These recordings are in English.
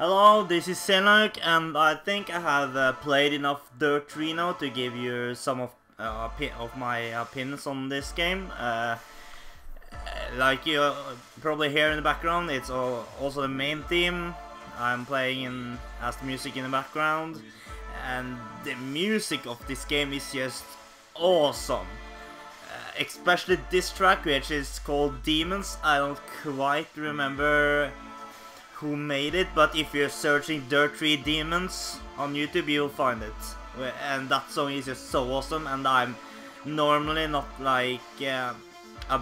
Hello, this is Senok, and I think I have played enough Dirt 3 now to give you some of my opinions on this game. Like you probably hear in the background, it's also the main theme. I'm playing as the music in the background, and the music of this game is just awesome. Especially this track, which is called Demons. I don't quite remember who made it, but if you're searching Dirt 3 Demons on YouTube, you'll find it. And that song is just so awesome, and I'm normally not like a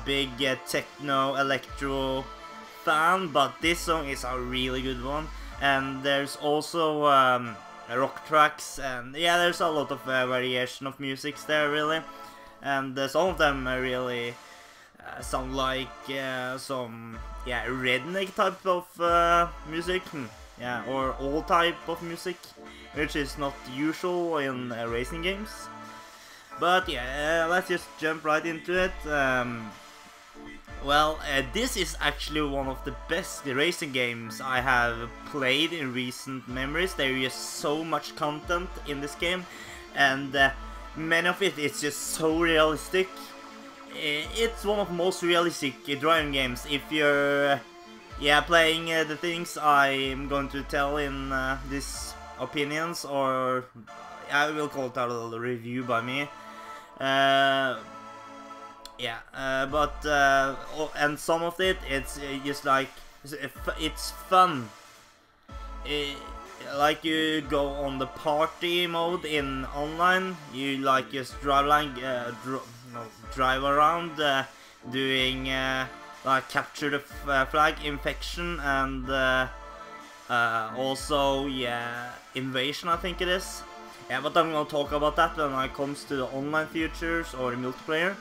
big techno electro fan, but this song is a really good one. And there's also rock tracks, and yeah, there's a lot of variation of musics there, really. And some of them really sound like some redneck type of music, or all type of music, which is not usual in racing games. But yeah, let's just jump right into it. This is actually one of the best racing games I have played in recent memories. There is so much content in this game, and many of it is just so realistic. It's one of the most realistic driving games if you're playing the things I'm going to tell in these opinions, or I will call it a little review by me. And some of it's just like it's fun. Like you go on the party mode in online, you like just drive around doing like capture the flag, infection, and also invasion, I think it is. Yeah, but I'm gonna talk about that when it comes to the online features or the multiplayer.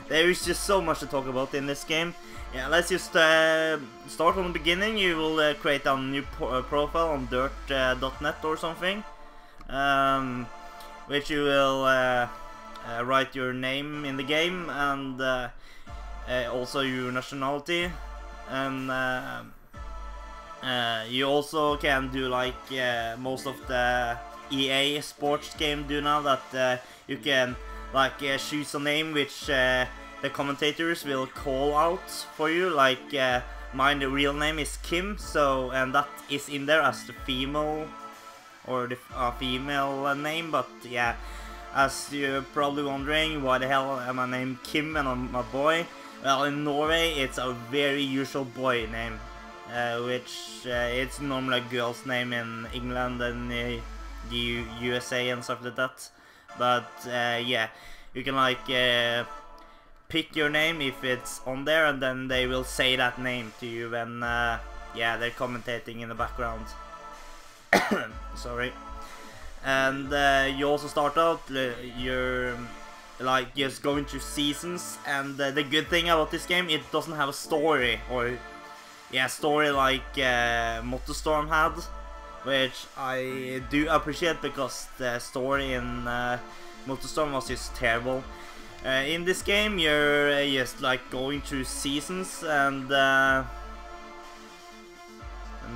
There is just so much to talk about in this game. Yeah, let's just start from the beginning. You will create a new profile on dirt.net or something, which you will write your name in the game, and also your nationality, and you also can do like most of the EA sports game do now, that you can like choose a name which the commentators will call out for you. Like mine, the real name is Kim, so, and that is in there as the female or the female name. But yeah, as you're probably wondering, why the hell am I named Kim and I'm a boy? Well, in Norway it's a very usual boy name, which it's normally a girl's name in England and the USA and stuff like that. But yeah, you can like pick your name if it's on there, and then they will say that name to you when they're commentating in the background. Sorry. And you also start out, you're like just going through seasons, and the good thing about this game, it doesn't have a story, or story like MotorStorm had, which I do appreciate, because the story in MotorStorm was just terrible. In this game, you're just like going through seasons, and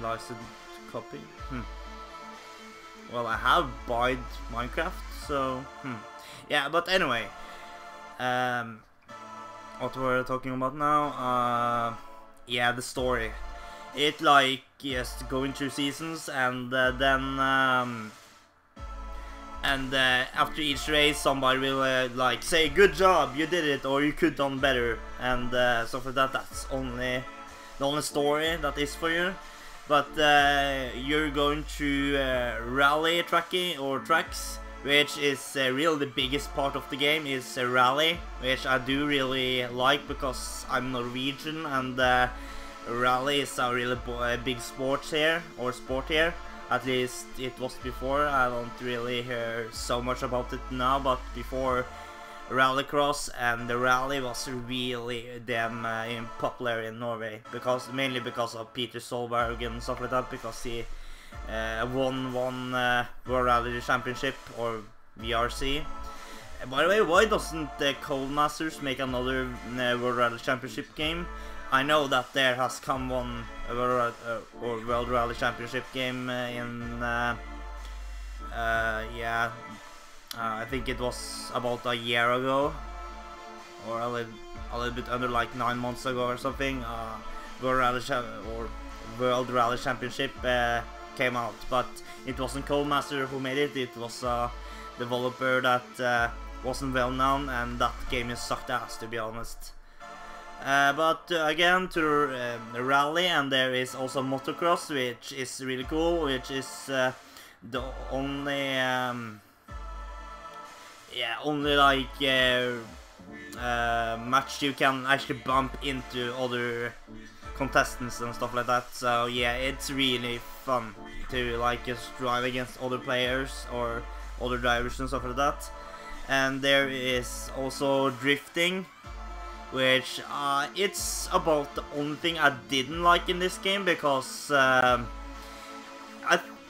licensed copy. Well, I have bought Minecraft, so yeah. But anyway, what we're talking about now? The story. It like just going through seasons, and then after each race, somebody will like say, "Good job, you did it," or "You could done better," and stuff like that. That's the only story that is for you. But you're going through rally tracking or tracks, which is really the biggest part of the game, is rally, which I do really like because I'm Norwegian, and rally is a really big sport here. At least it was before. I don't really hear so much about it now, but before, rallycross and the rally was really damn popular in Norway, mainly because of Peter Solberg and stuff like that, because he won one World Rally Championship, or VRC. By the way, why doesn't the Codemasters make another World Rally Championship game? I know that there has come one World Rally Championship game yeah, I think it was about a year ago, or a little bit under, like 9 months ago or something. World Rally Championship came out, but it wasn't Codemaster who made it. It was a developer that wasn't well known, and that game is sucked ass, to be honest. But again, to the rally, and there is also motocross, which is really cool, which is the only only like match you can actually bump into other contestants and stuff like that. So yeah, it's really fun to like just drive against other players or other drivers and stuff like that. And there is also drifting, which it's about the only thing I didn't like in this game, because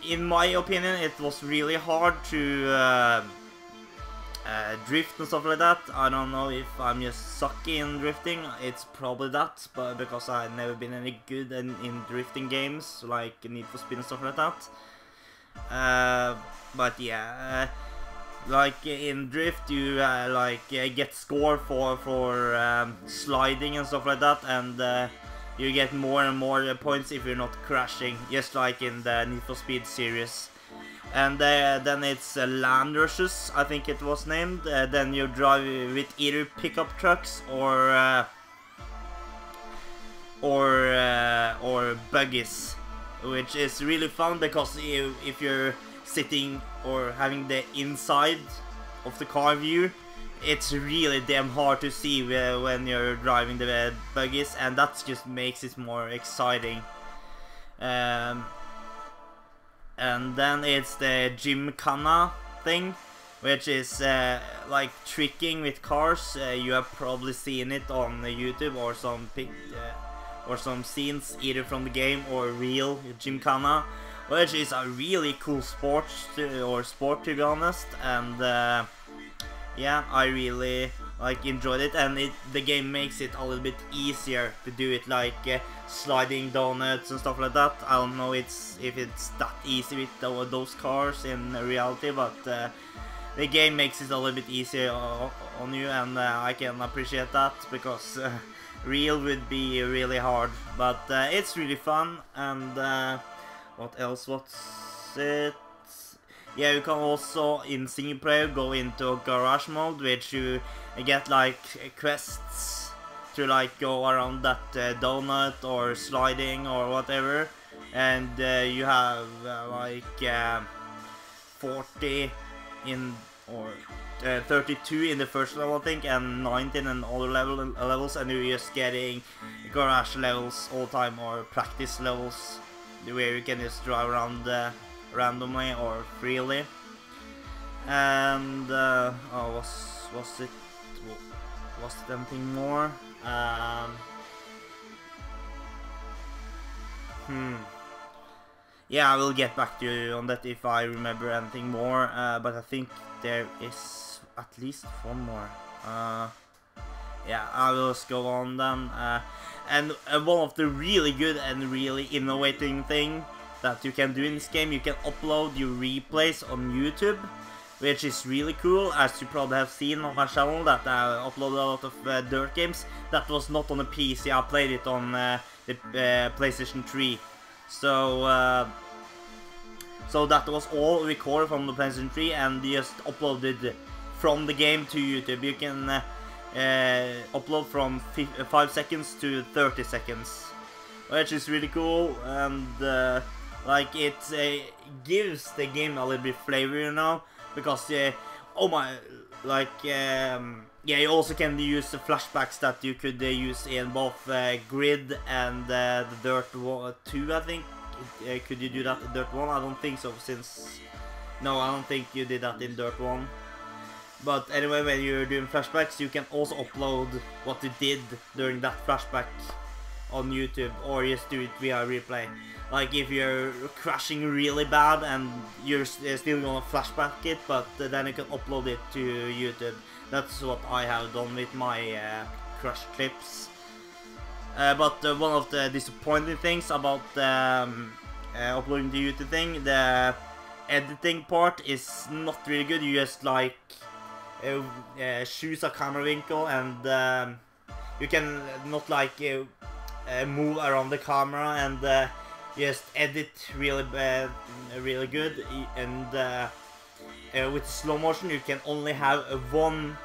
in my opinion it was really hard to drift and stuff like that. I don't know if I'm just sucky in drifting. It's probably that, but because I've never been any good in drifting games like Need for Speed and stuff like that. But yeah, like in drift you get score for sliding and stuff like that, and you get more and more points if you're not crashing, just like in the Need for Speed series. And then it's land rushes, I think it was named. Then you drive with either pickup trucks or buggies, which is really fun, because if you're sitting or having the inside of the car view, it's really damn hard to see when you're driving the buggies, and that just makes it more exciting. And then it's the Gymkhana thing, which is like tricking with cars. You have probably seen it on YouTube, or some scenes either from the game or real Gymkhana, which is a really cool sport to be honest. And yeah, I really enjoyed it, and the game makes it a little bit easier to do it, like sliding donuts and stuff like that. I don't know if it's that easy with those cars in reality, but the game makes it a little bit easier on you, and I can appreciate that, because real would be really hard. But it's really fun. And what else? What's it? Yeah, you can also in single player go into garage mode, which you get like quests to like go around that donut or sliding or whatever, and you have 40 in, or 32 in the first level I think, and 19 in other levels, and you're just getting garage levels all the time, or practice levels where you can just drive around randomly or freely. And was it anything more? Yeah, I will get back to you on that if I remember anything more, but I think there is at least one more. Yeah, I will just go on then. And one of the really good and really innovating thing that you can do in this game, you can upload your replays on YouTube, which is really cool. As you probably have seen on my channel, that I uploaded a lot of dirt games. That was not on the PC, I played it on the PlayStation 3. So so that was all recorded from the PlayStation 3 and just uploaded from the game to YouTube. You can upload from 5 seconds to 30 seconds, which is really cool. And like it gives the game a little bit flavor, you know, because oh my, like yeah, you also can use the flashbacks that you could use in both Grid and the Dirt 2, I think. Could you do that in Dirt 1? I don't think so, no, I don't think you did that in Dirt 1. But anyway, when you're doing flashbacks, you can also upload what you did during that flashback on YouTube, or just do it via replay. Like if you're crashing really bad and you're still gonna flashback it, but then you can upload it to YouTube. That's what I have done with my crash clips. But one of the disappointing things about uploading the YouTube thing, the editing part is not really good. You just like choose a camera winkle, and you can not like move around the camera, and just edit really really good. And with slow motion, you can only have one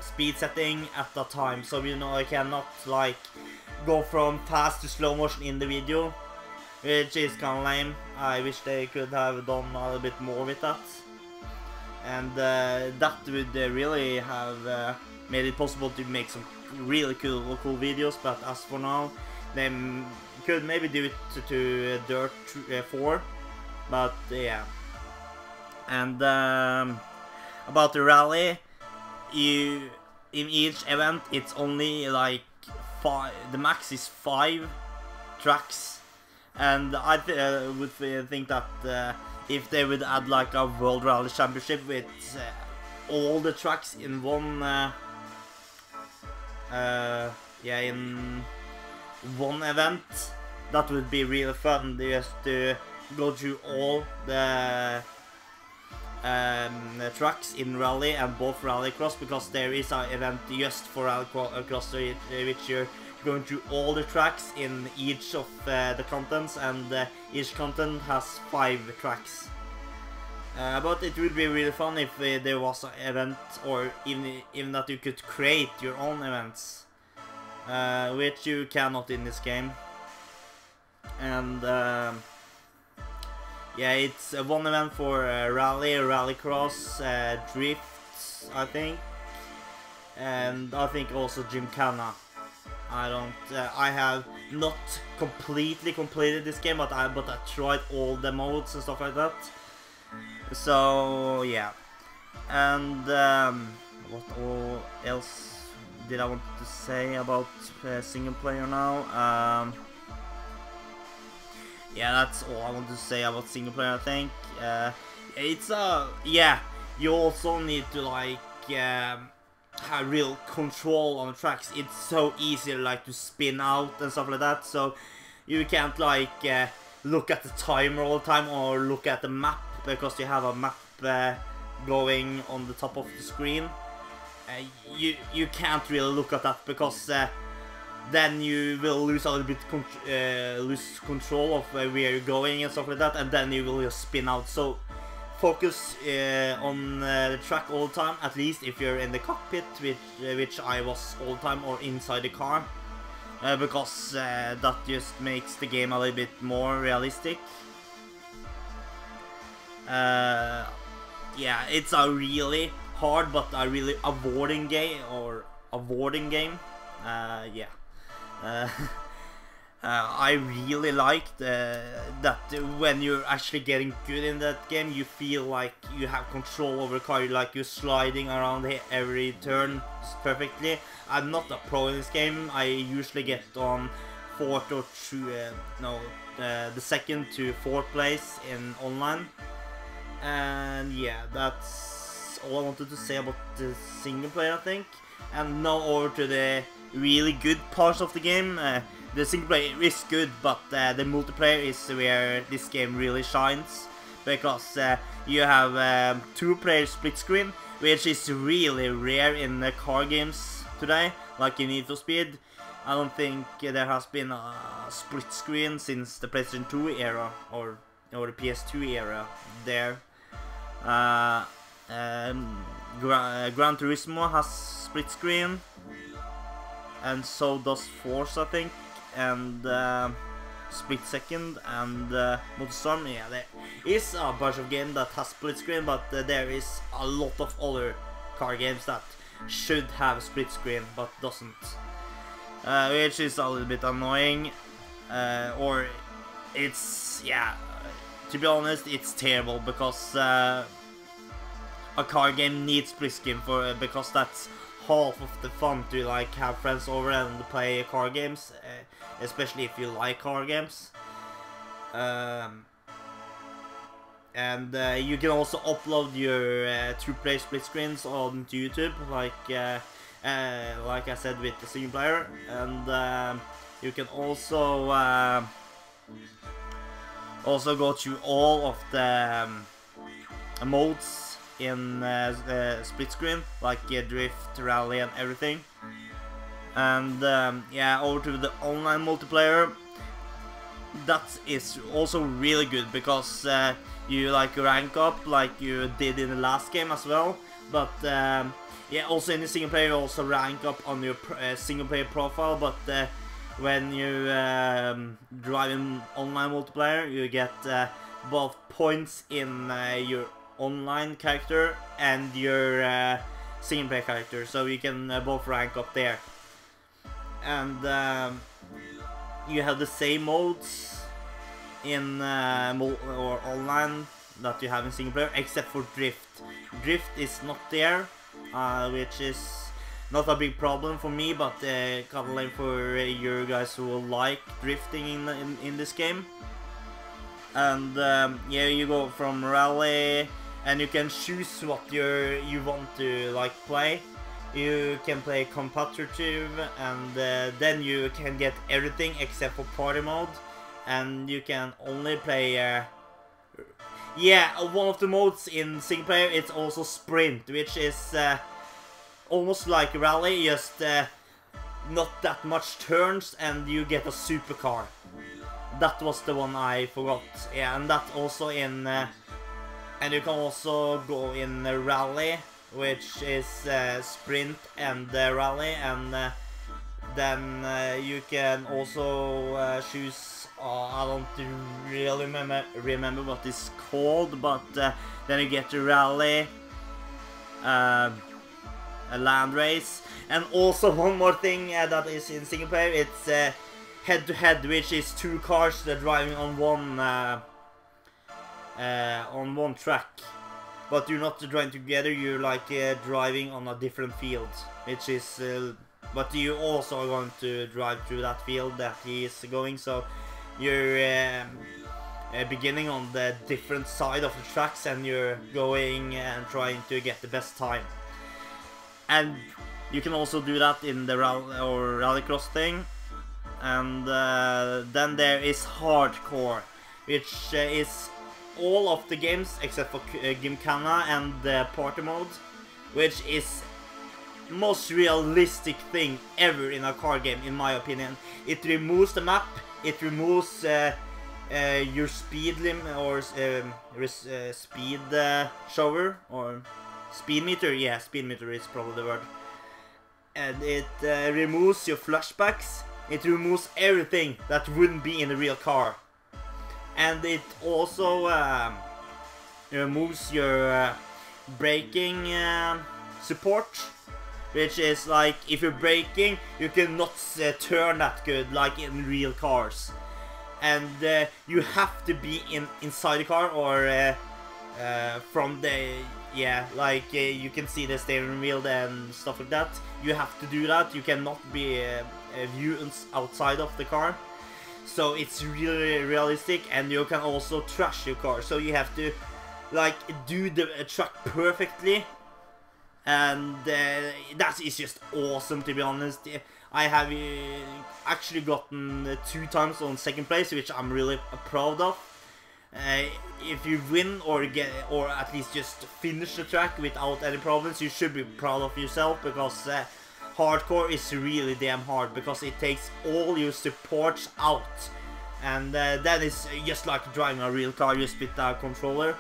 speed setting at a time, so you know I cannot like go from fast to slow motion in the video, which is kind of lame. I wish they could have done a little bit more with that, and that would really have made it possible to make some really cool videos. But as for now, they could maybe do it to Dirt 4, but yeah. And about the rally, in each event it's only like 5, the max is 5 tracks, and I would think that if they would add like a World Rally Championship with all the tracks in one in one event, that would be really fun. Just to go through all the tracks in rally and both rallycross, because there is an event just for rallycross which you're going through all the tracks in each of the contents, and each content has 5 tracks. But it would be really fun if there was an event, or even that you could create your own events, which you cannot in this game. And yeah, it's one event for rally, rallycross, drift, I think, and I think also Gymkhana. I have not completely completed this game, but I tried all the modes and stuff like that. So yeah, and what else did I want to say about single player now? Yeah, that's all I want to say about single player, I think. It's yeah, you also need to like have real control on the tracks. It's so easy like to spin out and stuff like that, so you can't like look at the timer all the time or look at the map, because you have a map going on the top of the screen. You can't really look at that, because then you will lose a little bit lose control of where you're going and stuff like that, and then you will just spin out. So focus on the track all the time, at least if you're in the cockpit, which I was all the time, or inside the car, because that just makes the game a little bit more realistic. Yeah, it's a really hard but a really avoiding game, yeah. I really liked that when you're actually getting good in that game, you feel like you have control over the car, like you're sliding around every turn perfectly. I'm not a pro in this game. I usually get on the 2nd to 4th place in online. And yeah, that's all I wanted to say about the single player, I think. And now over to the really good parts of the game. The single player is good, but the multiplayer is where this game really shines, because you have 2-player split screen, which is really rare in the car games today, like in Need for Speed. I don't think there has been a split screen since the PlayStation 2 era, or the PS2 era there. Gran Turismo has split screen, and so does Force, I think, and Split Second, and Motorstorm. Yeah, there is a bunch of games that has split screen, but there is a lot of other car games that should have split screen but doesn't, which is a little bit annoying, or it's, yeah, to be honest, it's terrible, because a car game needs split screen because that's half of the fun, to like have friends over and play car games, especially if you like car games. And you can also upload your 2-player split screens onto YouTube, like like I said, with the single player, and you can also go through all of the modes in split screen, like drift, rally, and everything. And yeah, over to the online multiplayer. That is also really good because you like rank up like you did in the last game as well. But yeah, also in the single player you also rank up on your single player profile. But when you drive in online multiplayer, you get both points in your online character and your single player character, so you can both rank up there. And you have the same modes in or online that you have in single player, except for drift. Drift is not there, which is not a big problem for me, but kind of like for you guys who like drifting in this game. And yeah, you go from rally, and you can choose what you want to like play. You can play competitive, and then you can get everything except for party mode, and you can only play yeah, one of the modes in single player, it's also sprint, which is almost like rally, just not that much turns, and you get a supercar. That was the one I forgot. Yeah, and that also in and you can also go in rally, which is sprint and rally, and then you can also choose, I don't really remember what it's called, but then you get the rally, a land race, and also one more thing that is in single player, it's head-to-head, which is two cars that are driving on one track. But you're not driving together, you're like driving on a different field, which is, but you also are going to drive through that field that he is going, so you're beginning on the different side of the tracks, and you're going and trying to get the best time. And you can also do that in the rallycross thing. And then there is hardcore, which is all of the games except for Gymkhana and the party mode, which is most realistic thing ever in a car game, in my opinion. It removes the map, it removes your speed limit or speed shower or speed meter. Yeah, speed meter is probably the word. And it removes your flashbacks. It removes everything that wouldn't be in a real car. And it also removes your braking support, which is like if you're braking, you cannot turn that good like in real cars. And you have to be inside the car, or from the, yeah, like you can see the steering wheel and stuff like that. You have to do that. You cannot be a view outside of the car. So it's really realistic, and you can also trash your car. So you have to like do the track perfectly, and that is just awesome, to be honest. I have actually gotten 2 times on second place, which I'm really proud of. If you win or at least just finish the track without any problems, you should be proud of yourself, because hardcore is really damn hard, because it takes all your supports out, and that is just like driving a real car, just with a controller.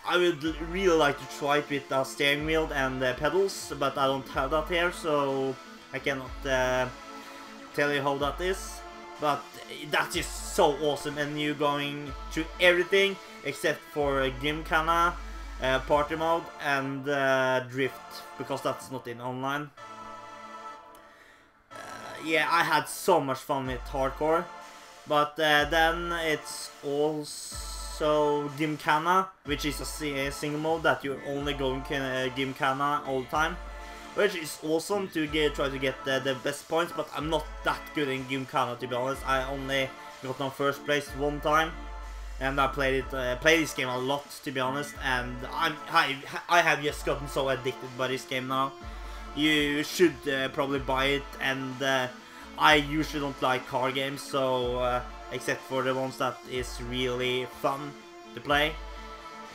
I would really like to try it with a steering wheel and pedals, but I don't have that here, so I cannot tell you how that is. But that is so awesome, and you're going through everything except for Gymkhana, party mode, and drift, because that's not in online. Yeah, I had so much fun with hardcore, but then it's also Gymkhana, which is a single mode that you're only going Gymkhana all the time, which is awesome to try to get the best points. But I'm not that good in Gymkhana, to be honest. I only got on first place 1 time, and I played this game a lot, to be honest. And I have just gotten so addicted by this game now. you should probably buy it. And I usually don't like car games, so except for the ones that is really fun to play.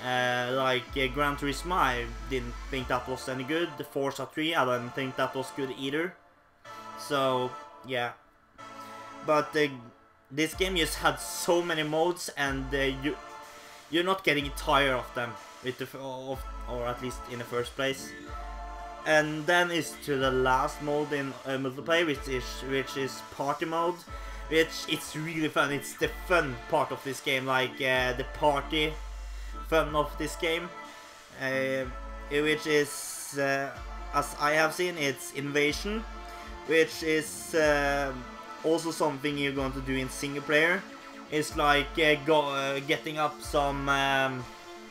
Like Gran Turismo, I didn't think that was any good. The Forza 3, I don't think that was good either. So yeah, but this game just had so many modes, and you're not getting tired of them, with or at least in the first place. And then is to the last mode in multiplayer, which is party mode, which it's really fun. It's the fun part of this game, like the party fun of this game, which is as I have seen, it's invasion, which is also something you're going to do in single player. It's like getting up some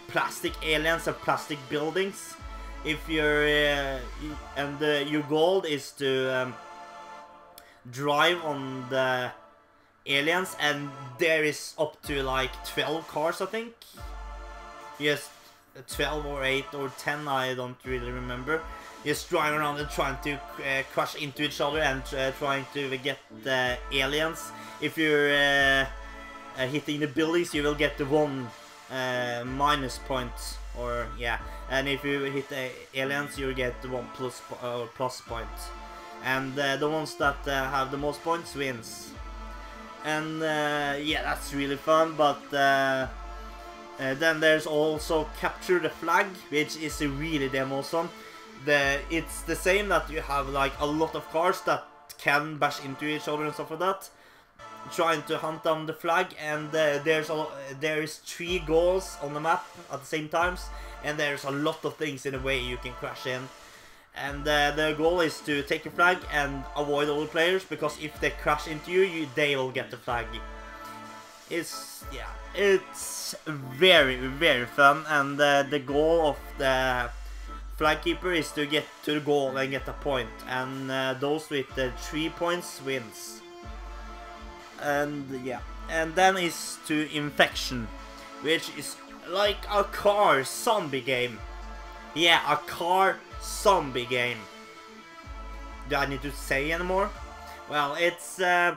plastic aliens and plastic buildings. If you're your goal is to drive on the aliens, and there is up to like 12 cars, I think. Yes, 12 or 8 or 10, I don't really remember. Just driving around and trying to crash into each other and trying to get the aliens. If you're hitting the buildings, you will get the 1 minus points, or yeah. And if you hit the aliens, you get the 1 plus points. And the ones that have the most points wins. And yeah, that's really fun. But then there's also capture the flag, which is really damn awesome. It's the same that you have like a lot of cars that can bash into each other and stuff like that, trying to hunt down the flag. And there is 3 goals on the map at the same times, and there's a lot of things in the way you can crash in. And the goal is to take the flag and avoid all the players, because if they crash into you, they will get the flag. It's very, very fun. And the goal of the flag keeper is to get to the goal and get a point, and those with the 3 points wins. And yeah, and then is to infection, which is like a car zombie game. Yeah, a car zombie game. Do I need to say anymore? Well, it's yeah,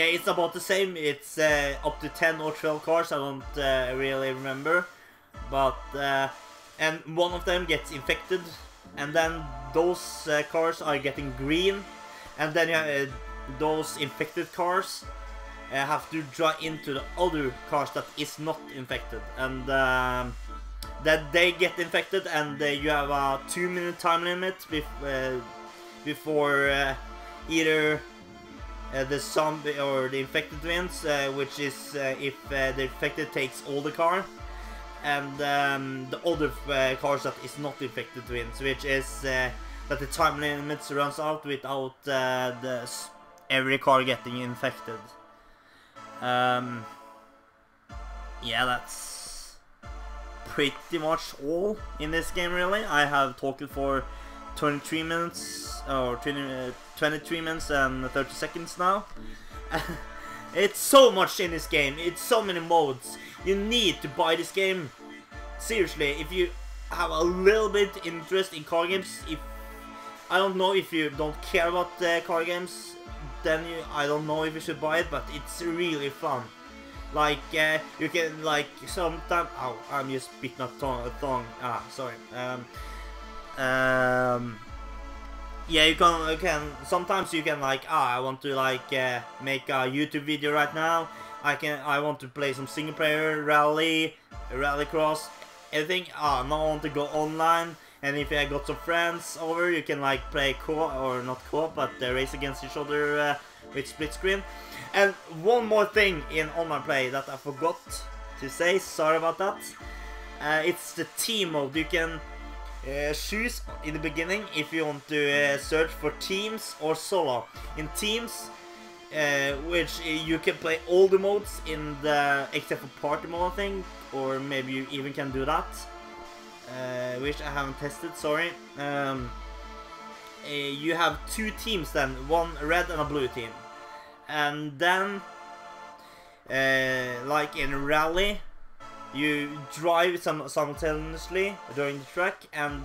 it's about the same. It's up to 10 or 12 cars, I don't really remember. But and one of them gets infected, and then those cars are getting green, and then those infected cars have to drive into the other cars that is not infected, and that they get infected, and you have a 2-minute time limit before either the zombie or the infected wins, which is if the infected takes all the car, and the other cars that is not infected wins, which is that the time limit runs out without every car getting infected. Yeah, that's pretty much all in this game, really. I have talked for 23 minutes, or 23 minutes and 30 seconds now. It's so much in this game, it's so many modes. You need to buy this game. Seriously, if you have a little bit interest in car games, I don't know if you don't care about car games, then I don't know if you should buy it, but it's really fun. Like, you can, like, sometimes... Oh, I'm just beating a tongue. Ah, sorry. Yeah, you can... Sometimes you can, like, I want to, like, make a YouTube video right now. I want to play some single player, rallycross, anything. Now I want to go online. And if I got some friends over, you can like play co-op, or not co-op, but race against each other with split screen. And one more thing in online play that I forgot to say, sorry about that. It's the team mode. You can choose in the beginning if you want to search for teams or solo. In teams, which you can play all the modes in the except for party mode, I think, or maybe you even can do that. Which I haven't tested, sorry. You have 2 teams then, one red and a blue team. And then, like in rally, you drive simultaneously during the track, and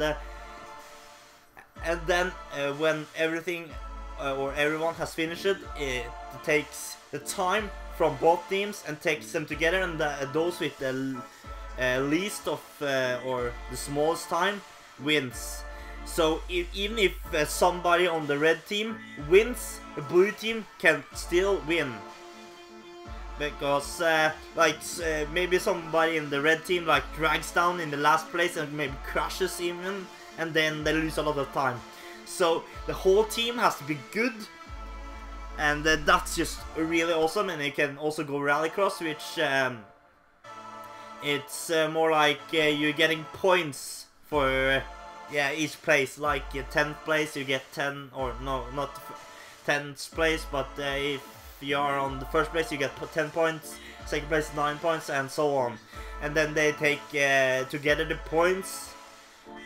then when everything or everyone has finished it takes the time from both teams and takes them together, and those with the least of or the smallest time wins. So even if somebody on the red team wins, the blue team can still win. Because maybe somebody in the red team like drags down in the last place and maybe crashes even, and then they lose a lot of time. So the whole team has to be good, and that's just really awesome. And you can also go rallycross, which it's more like you're getting points for each place. Like 10th place you get 10, or no, not 10th place, but if you are on the first place you get 10 points, second place 9 points, and so on. And then they take together the points,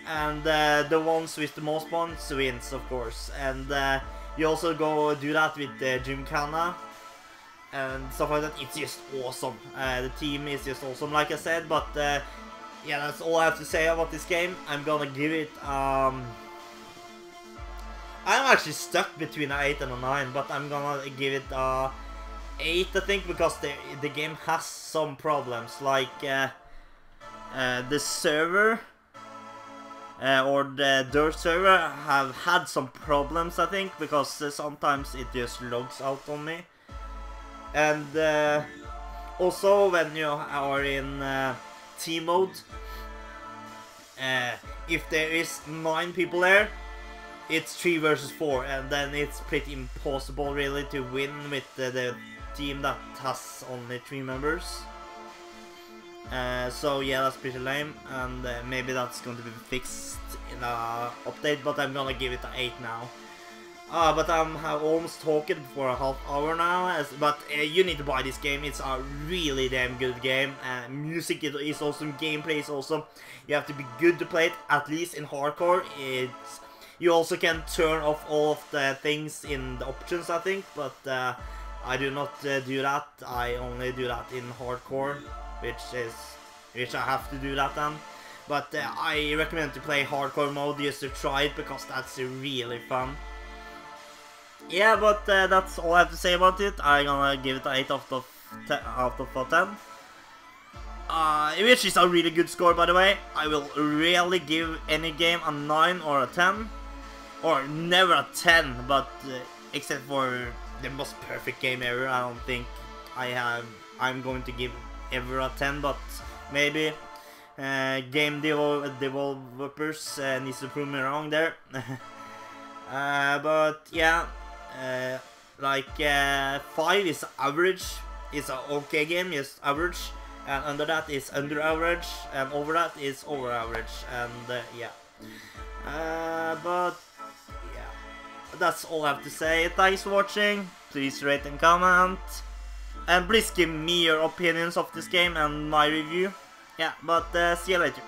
and the ones with the most points wins, of course. And you also go do that with Gymkhana and stuff like that. It's just awesome. The team is just awesome, like I said. But yeah, that's all I have to say about this game. I'm gonna give it I'm actually stuck between an 8 and a 9, but I'm gonna give it 8, I think, because the game has some problems, like the server or the Dirt server have had some problems, I think, because sometimes it just logs out on me. And also when you are in team mode, if there is 9 people there, it's 3 versus 4, and then it's pretty impossible really to win with the team that has only 3 members. So yeah, that's pretty lame, and maybe that's going to be fixed in a update, but I'm gonna give it an 8 now. But I'm almost talking for a half hour now, but you need to buy this game. It's a really damn good game. Music is awesome, gameplay is awesome. You have to be good to play it, at least in hardcore. You also can turn off all of the things in the options, I think, but I do not do that. I only do that in hardcore, which I have to do that then. But I recommend to play hardcore mode just to try it, because that's really fun. Yeah, but that's all I have to say about it. I'm gonna give it an 8 out of 10. Which is a really good score, by the way. I will rarely give any game a 9 or a 10. Or never a 10, but except for the most perfect game ever, I don't think I'm going to give ever a 10, but maybe game developers needs to prove me wrong there. But yeah, 5 is average. It's an okay game, it's average, and under that is under average, and over that is over average, and yeah. But yeah, that's all I have to say. Thanks for watching. Please rate and comment, and please give me your opinions of this game and my review. Yeah, but see you later.